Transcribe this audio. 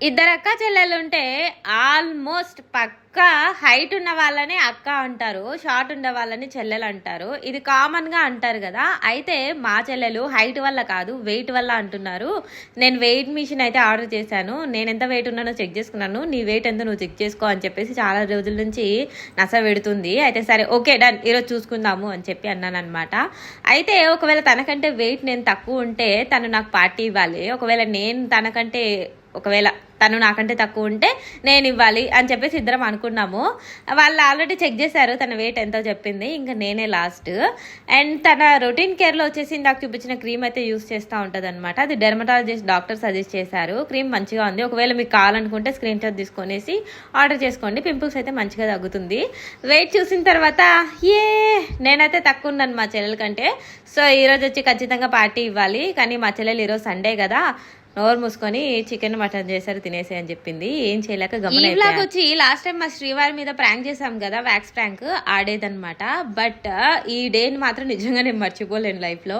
ఇద్దరు అక్క చెల్లెలు ఉంటే ఆల్మోస్ట్ పక్కా హైట్ ఉన్న వాళ్ళని అక్క అంటారు, షార్ట్ ఉన్న వాళ్ళని చెల్లెలు అంటారు. ఇది కామన్ గా అంటారు కదా. అయితే మా చెల్లెలు హైట్ వల్ల కాదు వెయిట్ వల్ల అంటున్నారు. నేను వెయిట్ మిషన్ అయితే ఆర్డర్ చేశాను. నేను ఎంత వెయిట్ ఉన్నానో చెక్ చేసుకున్నాను. నీ వెయిట్ ఎంత నువ్వు చెక్ చేసుకో అని చెప్పేసి చాలా రోజుల నుంచి నస పెడుతుంది. అయితే సరే ఓకే డన్, ఈరోజు చూసుకుందాము అని చెప్పి అన్నాను అనమాట. అయితే ఒకవేళ తనకంటే వెయిట్ నేను తక్కువ ఉంటే తను నాకు పార్టీ ఇవ్వాలి. ఒకవేళ నేను తనకంటే ఒకవేళ తను నాకంటే తక్కువ ఉంటే నేను ఇవ్వాలి అని చెప్పేసి ఇద్దరం అనుకున్నాము. వాళ్ళు ఆల్రెడీ చెక్ చేశారు, తన వెయిట్ ఎంతో చెప్పింది. ఇంకా నేనే లాస్ట్. అండ్ తన రొటీన్ కేర్లో వచ్చేసి నాకు చూపించిన క్రీమ్ అయితే యూస్ చేస్తూ ఉంటుంది అనమాట. అది డెర్మటాలజిస్ట్ డాక్టర్ సజెస్ట్ చేశారు. క్రీమ్ మంచిగా ఉంది. ఒకవేళ మీకు కావాలనుకుంటే స్క్రీన్ షాట్ తీసుకొనేసి ఆర్డర్ చేసుకోండి. పింపుల్స్ అయితే మంచిగా తగ్గుతుంది. వెయిట్ చూసిన తర్వాత నేనైతే తక్కువ ఉన్నాను మా చెల్లెల కంటే. సో ఈరోజు వచ్చి ఖచ్చితంగా పార్టీ ఇవ్వాలి. కానీ మా చెల్లెలు ఈరోజు సండే కదా, నోరు మూసుకొని చికెన్ మటన్ చేశారు తినేసే అని చెప్పింది. ఏం చేయలేక గమనిలాగా వచ్చి లాస్ట్ టైం మా శ్రీవారి మీద ప్రాంక్ చేసాం కదా, వ్యాక్స్ ప్రాంక్ ఆడేదన్నమాట. బట్ ఈ డేని మాత్రం నిజంగా నేను మర్చిపోలేను లైఫ్ లో.